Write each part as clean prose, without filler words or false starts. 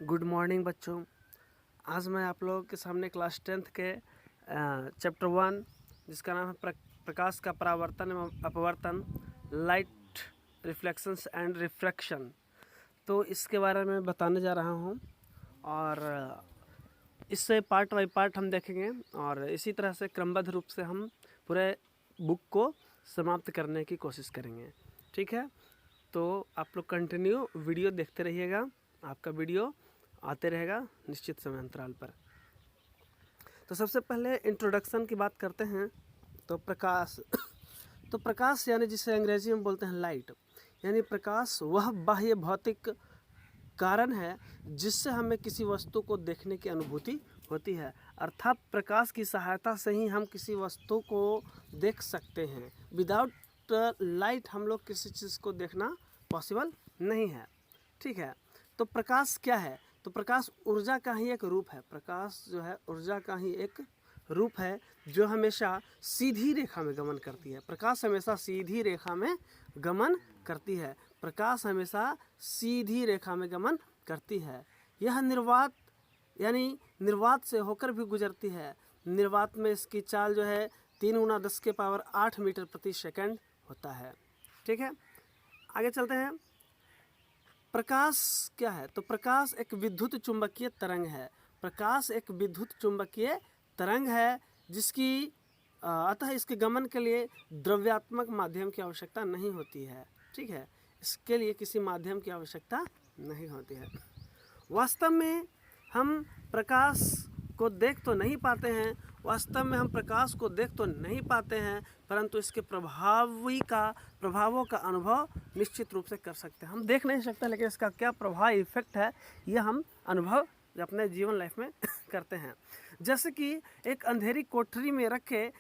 Good morning बच्चों। आज मैं आप लोगों के सामने क्लास 10th के चैप्टर 1 जिसका नाम है प्रकाश का परावर्तन एवं अपवर्तन, लाइट रिफ्लेक्शंस एंड रिफ्रैक्शन, तो इसके बारे में बताने जा रहा हूँ। और इससे पार्ट बाय पार्ट हम देखेंगे और इसी तरह से क्रमबद्ध रूप से हम पूरे बुक को समाप्त करने की कोशिश करेंगे। ठीक है, तो आप लोग कंटिन्यू वीडियो देखते रहिएगा, आपका वीडियो आते रहेगा निश्चित समय अंतराल पर। तो सबसे पहले इंट्रोडक्शन की बात करते हैं। तो प्रकाश तो प्रकाश यानी जिसे अंग्रेजी में बोलते हैं लाइट, यानी प्रकाश वह बाह्य भौतिक कारण है जिससे हमें किसी वस्तु को देखने की अनुभूति होती है। अर्थात प्रकाश की सहायता से ही हम किसी वस्तु को देख सकते हैं। विदाउट लाइट हम लोग किसी चीज़ को देखना पॉसिबल नहीं है। ठीक है, तो प्रकाश क्या है? तो प्रकाश ऊर्जा का ही एक रूप है। प्रकाश जो है ऊर्जा का ही एक रूप है जो हमेशा सीधी रेखा में गमन करती है। प्रकाश हमेशा सीधी रेखा में गमन करती है। प्रकाश हमेशा सीधी रेखा में गमन करती है। यह निर्वात यानी निर्वात से होकर भी गुजरती है। निर्वात में इसकी चाल जो है 3 × 10⁸ मीटर प्रति सेकंड होता है। ठीक है, आगे चलते हैं। प्रकाश क्या है? तो प्रकाश एक विद्युत चुंबकीय तरंग है। प्रकाश एक विद्युत चुंबकीय तरंग है जिसकी अतः इसके गमन के लिए द्रव्यात्मक माध्यम की आवश्यकता नहीं होती है। ठीक है, इसके लिए किसी माध्यम की आवश्यकता नहीं होती है। वास्तव में हम प्रकाश को देख तो नहीं पाते हैं, वास्तव में हम प्रकाश को देख तो नहीं पाते हैं, परंतु इसके प्रभावों का अनुभव निश्चित रूप से कर सकते हैं। हम देख नहीं सकते, लेकिन इसका क्या प्रभाव इफेक्ट है यह हम अनुभव अपने जीवन लाइफ में करते हैं। जैसे कि एक अंधेरी कोठरी में रखे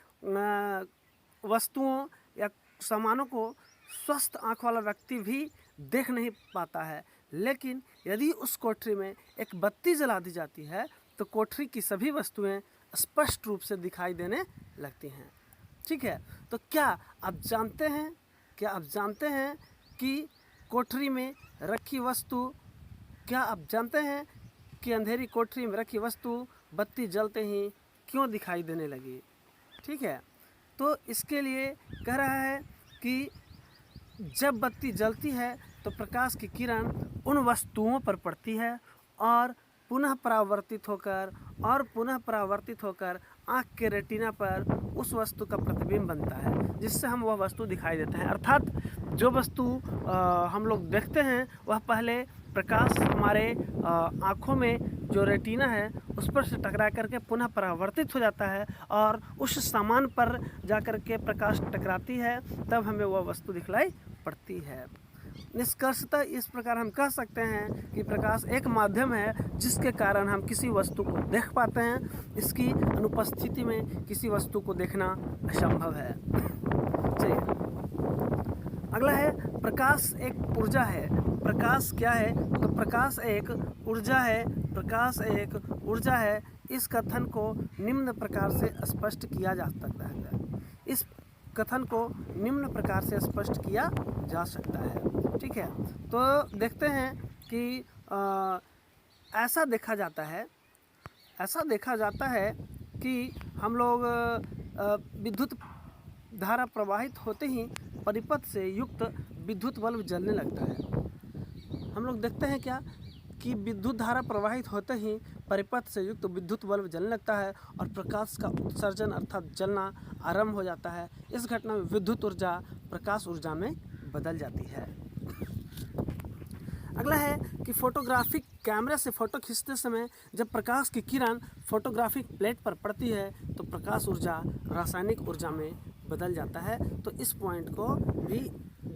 वस्तुओं या सामानों को स्वस्थ आँख वाला व्यक्ति भी देख नहीं पाता है, लेकिन यदि उस कोठरी में एक बत्ती जला दी जाती है तो कोठरी की सभी वस्तुएं स्पष्ट रूप से दिखाई देने लगती हैं। ठीक है, तो क्या आप जानते हैं कि कोठरी में रखी वस्तु कि अंधेरी कोठरी में रखी वस्तु बत्ती जलते ही क्यों दिखाई देने लगी? ठीक है, तो इसके लिए कह रहा है कि जब बत्ती जलती है तो प्रकाश की किरण उन वस्तुओं पर पड़ती है और पुनः परावर्तित होकर आँख के रेटिना पर उस वस्तु का प्रतिबिंब बनता है, जिससे हम वह वस्तु दिखाई देते हैं। अर्थात जो वस्तु हम लोग देखते हैं वह पहले प्रकाश हमारे आँखों में जो रेटिना है उस पर से टकरा करके पुनः परावर्तित हो जाता है और उस सामान पर जाकर के प्रकाश टकराती है, तब हमें वह वस्तु दिखलाई पड़ती है। निष्कर्षतः इस प्रकार हम कह सकते हैं कि प्रकाश एक माध्यम है जिसके कारण हम किसी वस्तु को देख पाते हैं। इसकी अनुपस्थिति में किसी वस्तु को देखना असंभव है। चलिए, अगला है प्रकाश एक ऊर्जा है। प्रकाश क्या है? तो प्रकाश एक ऊर्जा है। इस कथन को निम्न प्रकार से स्पष्ट किया जा सकता है। ठीक है, तो देखते हैं कि ऐसा देखा जाता है कि हम लोग विद्युत धारा प्रवाहित होते ही परिपथ से युक्त विद्युत बल्ब जलने लगता है। हम लोग देखते हैं क्या कि विद्युत धारा प्रवाहित होते ही परिपथ से युक्त विद्युत बल्ब जलने लगता है और प्रकाश का उत्सर्जन अर्थात जलना आरंभ हो जाता है। इस घटना में विद्युत ऊर्जा प्रकाश ऊर्जा में बदल जाती है। अगला है कि फोटोग्राफिक कैमरे से फ़ोटो खींचते समय जब प्रकाश की किरण फोटोग्राफिक प्लेट पर पड़ती है तो प्रकाश ऊर्जा रासायनिक ऊर्जा में बदल जाता है। तो इस पॉइंट को भी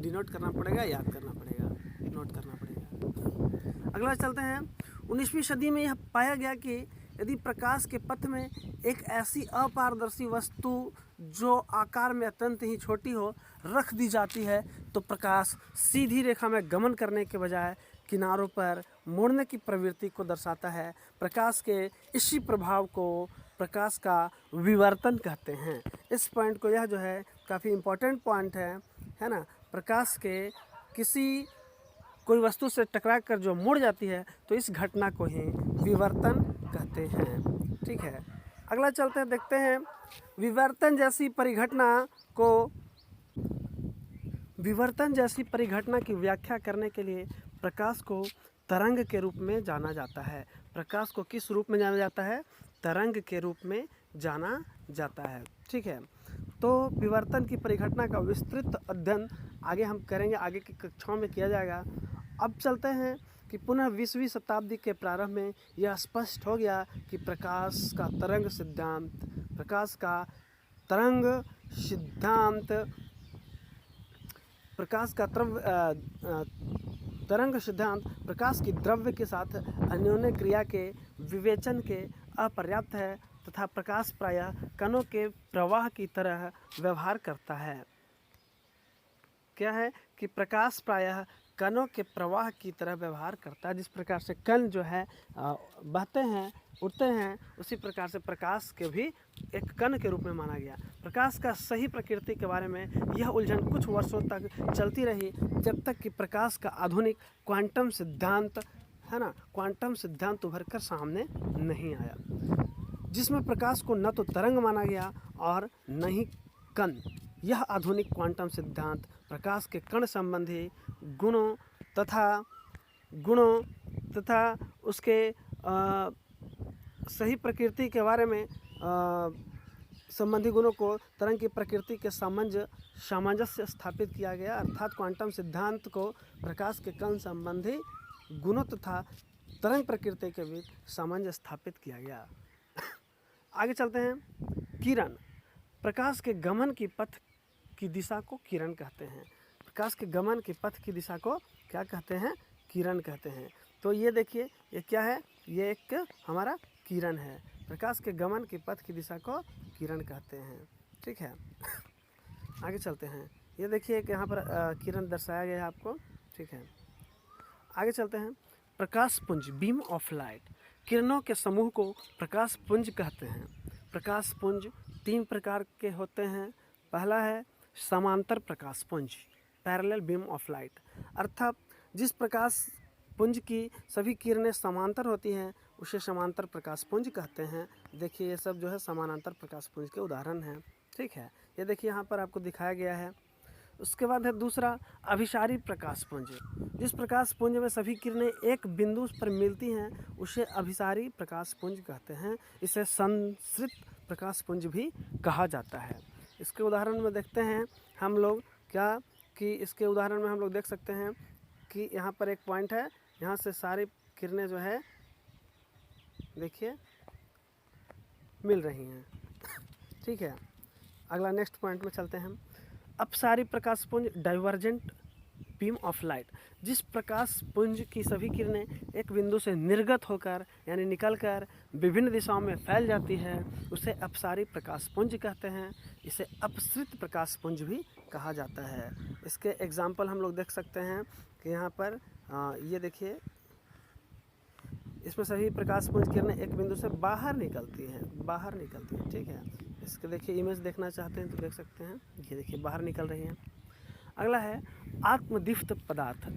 डिनोट करना पड़ेगा, याद करना पड़ेगा, नोट करना पड़ेगा। अगला चलते हैं। 19वीं सदी में यह पाया गया कि यदि प्रकाश के पथ में एक ऐसी अपारदर्शी वस्तु जो आकार में अत्यंत ही छोटी हो रख दी जाती है तो प्रकाश सीधी रेखा में गमन करने के बजाय किनारों पर मुड़ने की प्रवृत्ति को दर्शाता है। प्रकाश के इसी प्रभाव को प्रकाश का विवर्तन कहते हैं। इस पॉइंट को, यह जो है काफ़ी इम्पोर्टेंट पॉइंट है ना। प्रकाश के किसी कोई वस्तु से टकरा कर जो मुड़ जाती है तो इस घटना को ही विवर्तन कहते हैं। ठीक है, अगला चलते हैं, देखते हैं विवर्तन जैसी परिघटना की व्याख्या करने के लिए प्रकाश को तरंग के रूप में जाना जाता है। प्रकाश को किस रूप में जाना जाता है? तरंग के रूप में जाना जाता है। ठीक है, तो विवर्तन की परिघटना का विस्तृत अध्ययन आगे हम करेंगे, आगे की कक्षाओं में किया जाएगा। अब चलते हैं कि पुनः 20वीं शताब्दी के प्रारंभ में यह स्पष्ट हो गया कि प्रकाश का तरंग सिद्धांत प्रकाश की द्रव्य के साथ अन्योन्य क्रिया के विवेचन के अपर्याप्त है तथा प्रकाश प्रायः कणों के प्रवाह की तरह व्यवहार करता है। क्या है कि प्रकाश प्रायः कणों के प्रवाह की तरह व्यवहार करता है। जिस प्रकार से कण जो है बहते हैं, उड़ते हैं, उसी प्रकार से प्रकाश के भी एक कण के रूप में माना गया। प्रकाश का सही प्रकृति के बारे में यह उलझन कुछ वर्षों तक चलती रही, जब तक कि प्रकाश का आधुनिक क्वांटम सिद्धांत उभर कर सामने नहीं आया, जिसमें प्रकाश को न तो तरंग माना गया और न ही कण। यह आधुनिक क्वांटम सिद्धांत प्रकाश के कण संबंधी गुणों तथा उसके सही प्रकृति के बारे में संबंधी गुणों को तरंग की प्रकृति के सामंजस्य स्थापित किया गया। अर्थात क्वांटम सिद्धांत को प्रकाश के कण संबंधी गुणों तथा तरंग प्रकृति के बीच सामंजस्य स्थापित किया गया। आगे चलते हैं। किरण, प्रकाश के गमन की पथ की दिशा को किरण कहते हैं। प्रकाश के गमन के पथ की दिशा को क्या कहते हैं? किरण कहते हैं। तो ये देखिए, ये क्या है? ये एक हमारा किरण है। प्रकाश के गमन के पथ की दिशा को किरण कहते हैं। ठीक है, आगे चलते हैं। ये देखिए कि यहाँ पर किरण दर्शाया गया है आपको। ठीक है, आगे चलते हैं। प्रकाश पुंज, बीम ऑफ लाइट, किरणों के समूह को प्रकाश पुंज कहते हैं। प्रकाश पुंज 3 प्रकार के होते हैं। पहला है समांतर प्रकाश पुंज, पैरेलल बीम ऑफ लाइट, अर्थात जिस प्रकाश पुंज की सभी किरणें समांतर होती हैं उसे समांतर प्रकाश पुंज कहते हैं। देखिए ये सब जो है समानांतर प्रकाश पुंज के उदाहरण हैं। ठीक है, ये देखिए यहाँ पर आपको दिखाया गया है। उसके बाद है दूसरा अभिसारी प्रकाश पुंज, जिस प्रकाश पुंज में सभी किरणें एक बिंदु पर मिलती हैं उसे अभिसारी प्रकाश पुंज कहते हैं। इसे संश्रित प्रकाश पुंज भी कहा जाता है। इसके उदाहरण में देखते हैं हम लोग क्या कि इसके उदाहरण में हम लोग देख सकते हैं कि यहाँ पर एक पॉइंट है, यहाँ से सारी किरणें जो है देखिए मिल रही हैं। ठीक है, अगला नेक्स्ट पॉइंट में चलते हैं हम। अपसारी प्रकाश पुंज, डाइवर्जेंट बीम ऑफ लाइट, जिस प्रकाश पुंज की सभी किरणें एक बिंदु से निर्गत होकर यानी निकलकर विभिन्न दिशाओं में फैल जाती है उसे अपसारी प्रकाश पुंज कहते हैं। इसे अपसृत प्रकाश पुंज भी कहा जाता है। इसके एग्जाम्पल हम लोग देख सकते हैं कि यहाँ पर ये देखिए, इसमें सभी प्रकाश पुंज किरणें एक बिंदु से बाहर निकलती हैं। ठीक है, इसके देखिए इमेज देखना चाहते हैं तो देख सकते हैं, ये देखिए बाहर निकल रही हैं। अगला है आत्मदीप्त पदार्थ,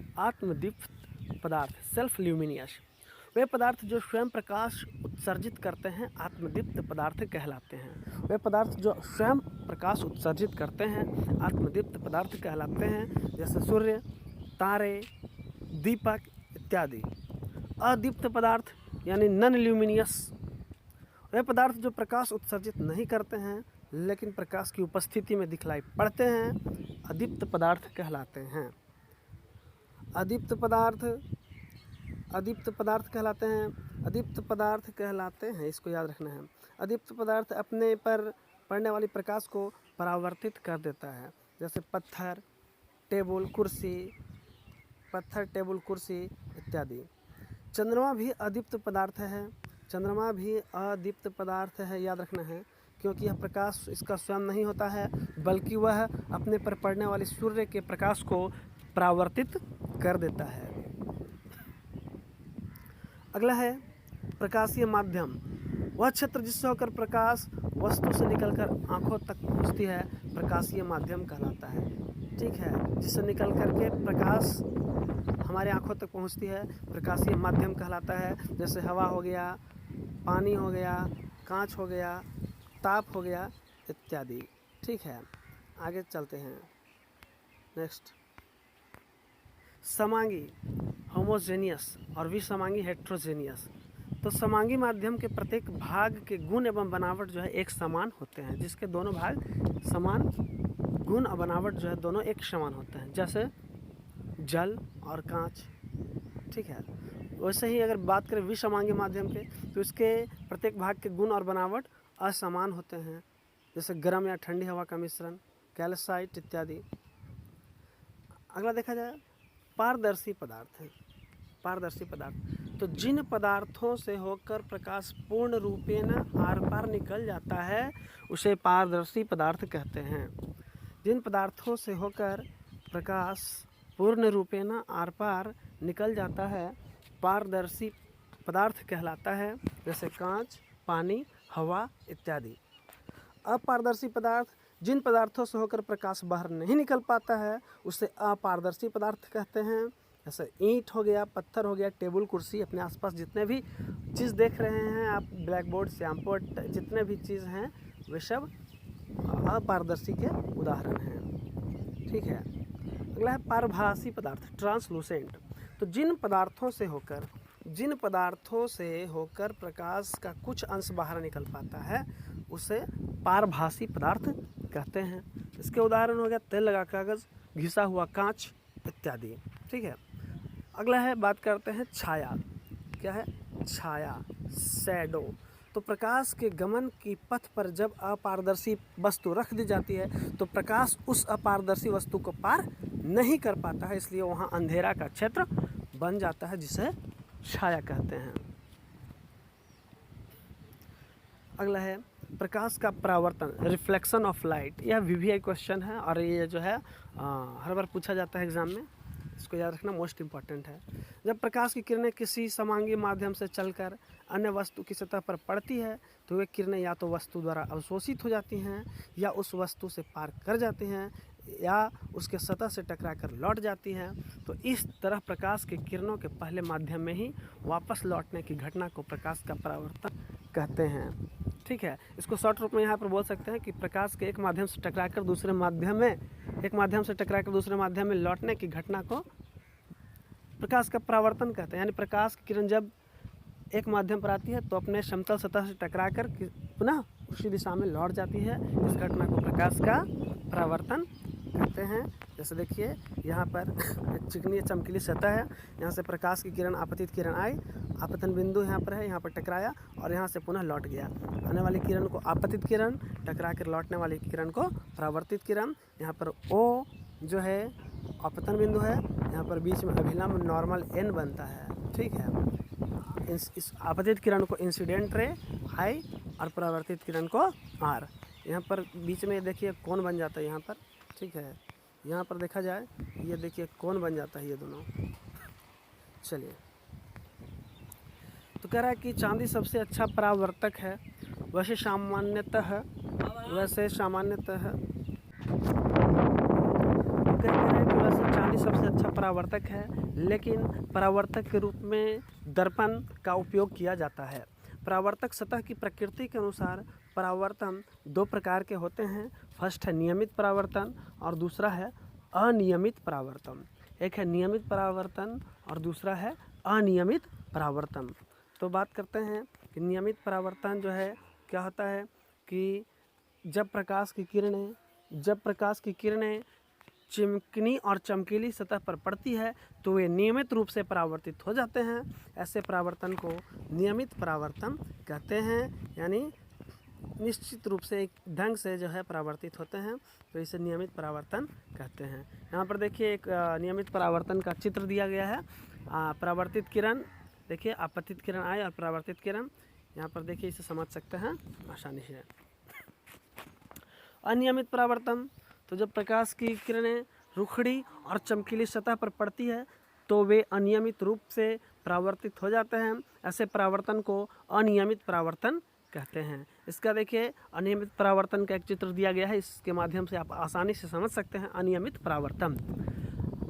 सेल्फ ल्यूमिनियस, वे पदार्थ जो स्वयं प्रकाश उत्सर्जित करते हैं आत्मदीप्त पदार्थ कहलाते हैं। वे पदार्थ जो स्वयं प्रकाश उत्सर्जित करते हैं आत्मदीप्त पदार्थ कहलाते हैं, जैसे सूर्य, तारे, दीपक इत्यादि। अदीप्त पदार्थ यानी नॉन ल्यूमिनियस, वे पदार्थ जो प्रकाश उत्सर्जित नहीं करते हैं लेकिन प्रकाश की उपस्थिति में दिखलाई पड़ते हैं अदीप्त पदार्थ कहलाते हैं। अदीप्त पदार्थ कहलाते हैं, इसको याद रखना है। अदीप्त पदार्थ अपने पर पड़ने वाली प्रकाश को परावर्तित कर देता है, जैसे पत्थर, टेबल, कुर्सी इत्यादि। चंद्रमा भी अदीप्त पदार्थ है, याद रखना है, क्योंकि यह प्रकाश इसका स्वयं नहीं होता है बल्कि वह अपने पर पड़ने वाली सूर्य के प्रकाश को परावर्तित कर देता है। अगला है प्रकाशीय माध्यम, वह क्षेत्र जिससे होकर प्रकाश वस्तु से निकलकर आँखों तक पहुँचती है प्रकाशीय माध्यम कहलाता है। ठीक है, जिससे निकल करके प्रकाश हमारे आँखों तक पहुँचती है प्रकाशीय माध्यम कहलाता है। जैसे हवा हो गया, पानी हो गया, कांच हो गया, ताप हो गया इत्यादि। ठीक है, आगे चलते हैं। नेक्स्ट, समांगी होमोजेनियस और विसमांगी हेट्रोजेनियस। तो समांगी माध्यम के प्रत्येक भाग के गुण एवं बनावट जो है एक समान होते हैं, जिसके दोनों भाग समान गुण और बनावट जो है दोनों एक समान होते हैं, जैसे जल और कांच। ठीक है, वैसे ही अगर बात करें विसमांगी माध्यम के, तो इसके प्रत्येक भाग के गुण और बनावट असमान होते हैं, जैसे गर्म या ठंडी हवा का मिश्रण, कैल्साइट इत्यादि। अगला देखा जाए पारदर्शी पदार्थ है। पारदर्शी पदार्थ, तो जिन पदार्थों से होकर प्रकाश पूर्ण रूपेण आर पार निकल जाता है उसे पारदर्शी पदार्थ कहते हैं। जिन पदार्थों से होकर प्रकाश पूर्ण रूपेण आर पार निकल जाता है पारदर्शी पदार्थ कहलाता है, जैसे कांच, पानी, हवा इत्यादि। अपारदर्शी पदार्थ, जिन पदार्थों से होकर प्रकाश बाहर नहीं निकल पाता है उसे अपारदर्शी पदार्थ कहते हैं, जैसे ईंट हो गया, पत्थर हो गया, टेबल कुर्सी, अपने आसपास जितने भी चीज़ देख रहे हैं आप, ब्लैक बोर्ड, श्याम बोर्ड, जितने भी चीज़ हैं वे सब अपारदर्शी के उदाहरण हैं। ठीक है, अगला है पारभासी पदार्थ, ट्रांसलूसेंट। तो जिन पदार्थों से होकर प्रकाश का कुछ अंश बाहर निकल पाता है उसे पारभासी पदार्थ कहते हैं। इसके उदाहरण हो गया तेल लगा कागज़, घिसा हुआ कांच इत्यादि। ठीक है, अगला है, बात करते हैं छाया। क्या है? छाया, शैडो। तो प्रकाश के गमन की पथ पर जब अपारदर्शी वस्तु रख दी जाती है तो प्रकाश उस अपारदर्शी वस्तु को पार नहीं कर पाता है, इसलिए वहाँ अंधेरा का क्षेत्र बन जाता है, जिसे छाया कहते हैं। अगला है प्रकाश का परावर्तन, रिफ्लेक्शन ऑफ लाइट। यह वीवीआई क्वेश्चन है और ये जो है हर बार पूछा जाता है एग्जाम में, इसको याद रखना, मोस्ट इम्पॉर्टेंट है। जब प्रकाश की किरणें किसी समांगी माध्यम से चलकर अन्य वस्तु की सतह पर पड़ती है तो वे किरणें या तो वस्तु द्वारा अवशोषित हो जाती हैं या उस वस्तु से पार कर जाती हैं या उसके सतह से टकराकर लौट जाती हैं। तो इस तरह प्रकाश की किरणों के पहले माध्यम में ही वापस लौटने की घटना को प्रकाश का परावर्तन कहते हैं। ठीक है, इसको शॉर्ट रूप में यहाँ पर बोल सकते हैं कि प्रकाश के एक माध्यम से टकराकर दूसरे माध्यम में लौटने की घटना को प्रकाश का परावर्तन कहते हैं। यानी प्रकाश की किरण जब एक माध्यम पर आती है तो अपने समतल सतह से टकराकर पुनः उसी दिशा में लौट जाती है, इस घटना को प्रकाश का परावर्तन कहते हैं। जैसे देखिए यहाँ पर एक चिकनी चमकीली सतह है, यहाँ से प्रकाश की किरण, आपतित किरण आई, आपतन बिंदु यहाँ पर है, यहाँ पर टकराया और यहाँ से पुनः लौट गया। आने वाली किरण को आपतित किरण, टकरा कर लौटने वाली किरण को परावर्तित किरण। यहाँ पर O जो है आपतन बिंदु है, यहाँ पर बीच में अभिलंब नॉर्मल N बनता है। ठीक है, इस आपतित किरण को इंसिडेंट रे I और परावर्तित किरण को R। यहाँ पर बीच में देखिए कोण बन जाता है यहाँ पर। ठीक है, यहाँ पर देखा जाए, ये देखिए कोण बन जाता है ये दोनों। चलिए, तो कह रहा है कि चांदी सबसे अच्छा परावर्तक है, वैसे सामान्यतः चांदी सबसे अच्छा परावर्तक है, लेकिन परावर्तक के रूप में दर्पण का उपयोग किया जाता है। परावर्तक सतह की प्रकृति के अनुसार परावर्तन दो प्रकार के होते हैं। फर्स्ट है नियमित परावर्तन और दूसरा है अनियमित परावर्तन। एक है नियमित परावर्तन और दूसरा है अनियमित परावर्तन। तो बात करते हैं कि नियमित परावर्तन जो है क्या होता है कि जब प्रकाश की किरणें चिमकनी और चमकीली सतह पर पड़ती है तो वे नियमित रूप से परावर्तित हो जाते हैं। ऐसे परावर्तन को नियमित परावर्तन कहते हैं, यानी निश्चित रूप से एक ढंग से जो है परावर्तित होते हैं, तो इसे नियमित परावर्तन कहते हैं। यहाँ पर देखिए एक नियमित परावर्तन का चित्र दिया गया है। परावर्तित किरण देखिए, आपतित किरण आई और परावर्तित किरण, यहाँ पर देखिए, इसे समझ सकते हैं आसानी से। अनियमित परावर्तन, तो जब प्रकाश की किरणें रुखड़ी और चमकीली सतह पर पड़ती है तो वे अनियमित रूप से परावर्तित हो जाते हैं। ऐसे परावर्तन को अनियमित परावर्तन कहते हैं। इसका देखिए अनियमित परावर्तन का एक चित्र दिया गया है, इसके माध्यम से आप आसानी से समझ सकते हैं अनियमित परावर्तन।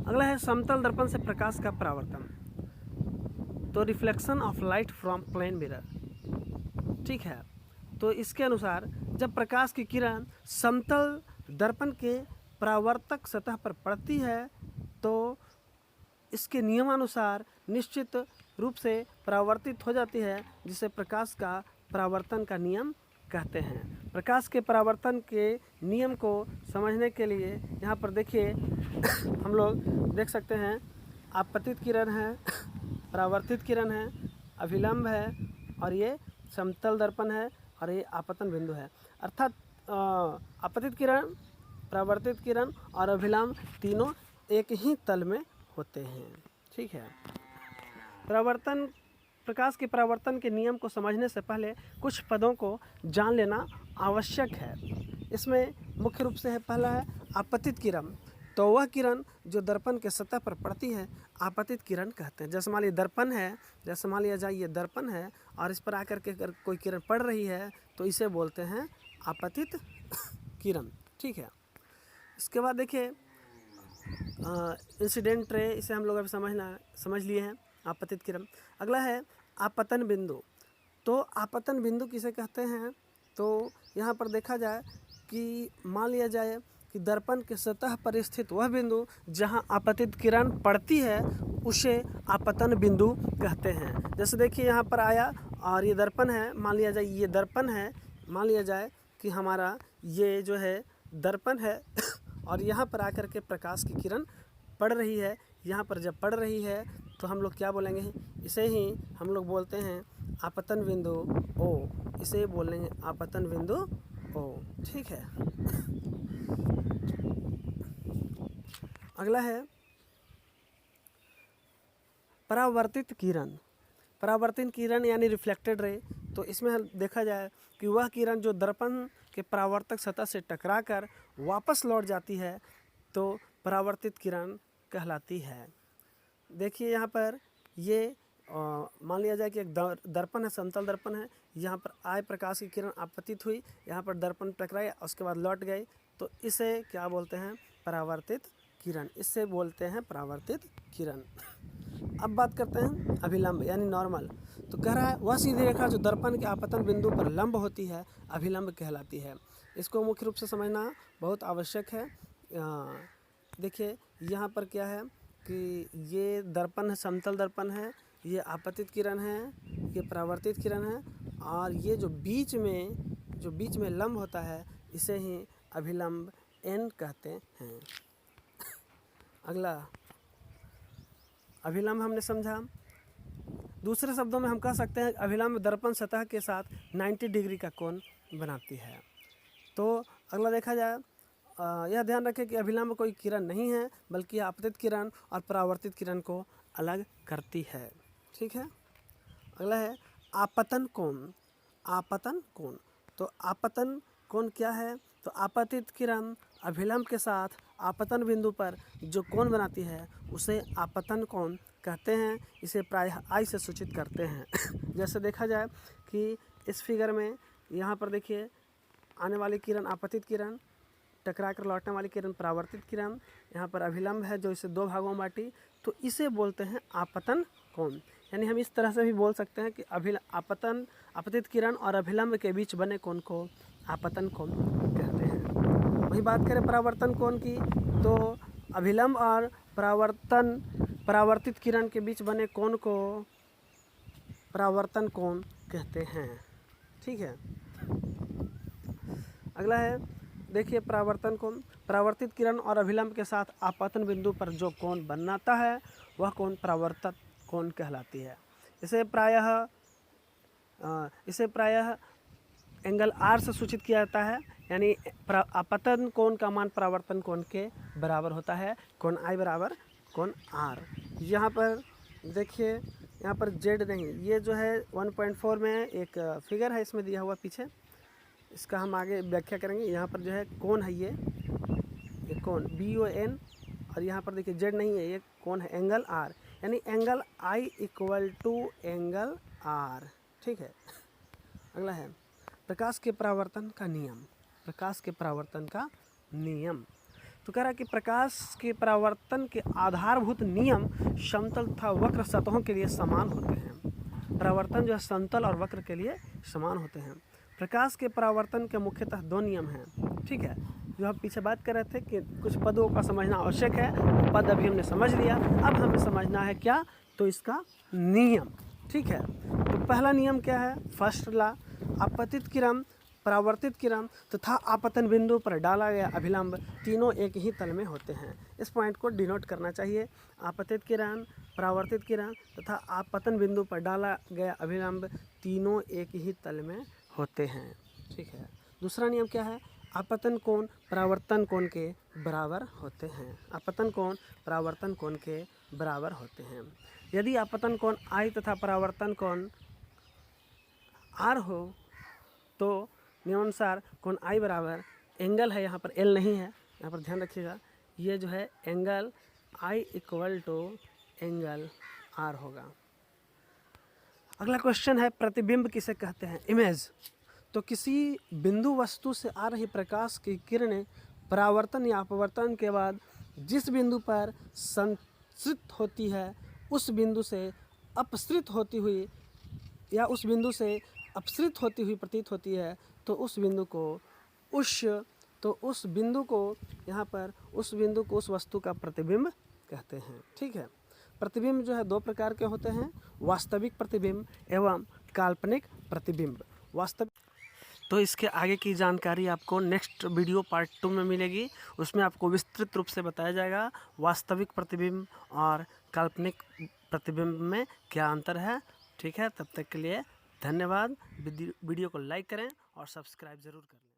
अगला है समतल दर्पण से प्रकाश का परावर्तन, तो reflection of light from plane mirror. ठीक है, तो इसके अनुसार जब प्रकाश की किरण समतल दर्पण के परावर्तक सतह पर पड़ती है तो इसके नियमानुसार निश्चित रूप से परावर्तित हो जाती है, जिसे प्रकाश का परावर्तन का नियम कहते हैं। प्रकाश के परावर्तन के नियम को समझने के लिए यहाँ पर देखिए हम लोग देख सकते हैं, आपतित किरण है, परावर्तित किरण है, अभिलंब है, और ये समतल दर्पण है, और ये आपतन बिंदु है। अर्थात आपतित किरण, परावर्तित किरण और अभिलंब तीनों एक ही तल में होते हैं। ठीक है, प्रकाश के परावर्तन के नियम को समझने से पहले कुछ पदों को जान लेना आवश्यक है। इसमें मुख्य रूप से है, पहला है आपतित किरण, तो वह किरण जो दर्पण के सतह पर पड़ती है आपतित किरण कहते हैं। जैसे मान लीजिए दर्पण है, जैसे मान लिया जाए ये दर्पण है और इस पर आकर के अगर कोई किरण पड़ रही है तो इसे बोलते हैं आपतित किरण। ठीक है, इसके बाद देखिए इंसिडेंट रे, इसे हम लोग अभी समझ लिए हैं, आपतित किरण। अगला है आपतन बिंदु, तो आपतन बिंदु किसे कहते हैं, तो यहाँ पर देखा जाए कि मान लिया जाए कि दर्पण के सतह पर स्थित वह बिंदु जहाँ आपतित किरण पड़ती है उसे आपतन बिंदु कहते हैं। जैसे देखिए यहाँ पर आया और ये दर्पण है, मान लिया जाए ये दर्पण है, मान लिया जाए कि हमारा ये जो है दर्पण है और यहाँ पर आकर के प्रकाश की किरण पड़ रही है। यहाँ पर जब पड़ रही है तो हम लोग क्या बोलेंगे, इसे ही हम लोग बोलते हैं आपतन बिंदु ओ, इसे बोलेंगे आपतन बिंदु ओ। ठीक है, अगला है परावर्तित किरण। परावर्तित किरण यानी रिफ्लेक्टेड रे, तो इसमें देखा जाए कि वह किरण जो दर्पण के परावर्तक सतह से टकराकर वापस लौट जाती है तो परावर्तित किरण कहलाती है। देखिए यहाँ पर ये मान लिया जाए कि एक दर्पण है, समतल दर्पण है, यहाँ पर आए प्रकाश की किरण आपतित हुई, यहाँ पर दर्पण टकराई, उसके बाद लौट गई, तो इसे क्या बोलते हैं, परावर्तित किरण, इससे बोलते हैं परावर्तित किरण। अब बात करते हैं अभिलंब यानी नॉर्मल, तो कह रहा है वह सीधी रेखा जो दर्पण के आपतन बिंदु पर लंब होती है अभिलंब कहलाती है। इसको मुख्य रूप से समझना बहुत आवश्यक है। देखिए यहाँ पर क्या है कि ये दर्पण है, समतल दर्पण है, ये आपतित किरण है, ये परावर्तित किरण है, और ये जो बीच में लंब होता है इसे ही अभिलंब एन कहते हैं। अगला अभिलंब हमने समझा। दूसरे शब्दों में हम कह सकते हैं अभिलंब दर्पण सतह के साथ 90 डिग्री का कोण बनाती है। तो अगला देखा जाए, यह ध्यान रखें कि अभिलंब कोई किरण नहीं है बल्कि आपतित किरण और परावर्तित किरण को अलग करती है। ठीक है, अगला है आपतन कोण। आपतन कोण, तो आपतन कोण क्या है, तो आपतित किरण अभिलंब के साथ आपतन बिंदु पर जो कोण बनाती है उसे आपतन कोण कहते हैं। इसे प्रायः आई से सूचित करते हैं। जैसे देखा जाए कि इस फिगर में यहाँ पर देखिए आने वाली किरण आपतित किरण, टकरा कर लौटने वाली किरण परावर्तित किरण, यहाँ पर अभिलंब है जो इसे दो भागों में बांटी, तो इसे बोलते हैं आपतन कोण। यानी हम इस तरह से भी बोल सकते हैं कि आपतित किरण और अभिलंब के बीच बने कोण को आपतन कोण कहते हैं। वही बात करें परावर्तन कोण की, तो अभिलंब और परावर्तित किरण के बीच बने कोण को परावर्तन कोण कहते हैं। ठीक है, अगला है देखिए परावर्तन कोण। परावर्तित किरण और अभिलंब के साथ आपतन बिंदु पर जो कोण बनाता है वह कोण परावर्तक कोण कहलाती है। इसे प्रायः एंगल आर से सूचित किया जाता है, यानी आपतन कोण का मान परावर्तन कोण के बराबर होता है, कोण आई बराबर कोण आर। यहाँ पर देखिए, यहाँ पर जेड नहीं, ये जो है 1.4 में एक फिगर है, इसमें दिया हुआ पीछे, इसका हम आगे व्याख्या करेंगे। यहाँ पर जो है कोण है, ये कोण BON, और यहाँ पर देखिए जेड नहीं है, ये कोण है एंगल आर, यानी angle I equal to angle R. ठीक है, अगला है प्रकाश के परावर्तन का नियम। प्रकाश के परावर्तन का नियम, तो कह रहा है कि प्रकाश के परावर्तन के आधारभूत नियम समतल तथा वक्र सतहों के लिए समान होते हैं। परावर्तन जो है समतल और वक्र के लिए समान होते हैं। प्रकाश के परावर्तन के मुख्यतः दो नियम हैं, ठीक है। जो हम पीछे बात कर रहे थे कि कुछ पदों का समझना आवश्यक है, पद अभी हमने समझ लिया, अब हमें समझना है क्या, तो इसका नियम, ठीक है। तो पहला नियम क्या है, फर्स्ट लॉ, आपतित किरण, परावर्तित किरण तथा आपतन बिंदु पर डाला गया अभिलंब तीनों एक ही तल में होते हैं। इस पॉइंट को डिनोट करना चाहिए। आपतित किरण, परावर्तित किरण तथा आपतन बिंदु पर डाला गया अभिलंब तीनों एक ही तल में होते हैं, ठीक है। दूसरा नियम क्या है, आपतन कोण परावर्तन कोण के बराबर होते हैं। आपतन कोण परावर्तन कोण के बराबर होते हैं। यदि आपतन कोण I तथा परावर्तन कोण R हो तो नियमानुसार कोण I बराबर एंगल है, यहाँ पर L नहीं है, यहाँ पर ध्यान रखिएगा, ये जो है angle I equal to angle R होगा। अगला क्वेश्चन है, प्रतिबिंब किसे कहते हैं, इमेज। तो किसी बिंदु वस्तु से आ रही प्रकाश की किरणें परावर्तन या अपवर्तन के बाद जिस बिंदु पर संसृत होती है उस बिंदु से अपसृत होती हुई या उस बिंदु से अपसृत होती हुई प्रतीत होती है, तो उस बिंदु को यहाँ पर उस बिंदु को उस वस्तु का प्रतिबिंब कहते हैं, ठीक है। प्रतिबिंब जो है दो प्रकार के होते हैं, वास्तविक प्रतिबिंब एवं काल्पनिक प्रतिबिंब। वास्तविक, तो इसके आगे की जानकारी आपको नेक्स्ट वीडियो पार्ट 2 में मिलेगी। उसमें आपको विस्तृत रूप से बताया जाएगा वास्तविक प्रतिबिंब और काल्पनिक प्रतिबिंब में क्या अंतर है, ठीक है। तब तक के लिए धन्यवाद। वीडियो को लाइक करें और सब्सक्राइब ज़रूर करें।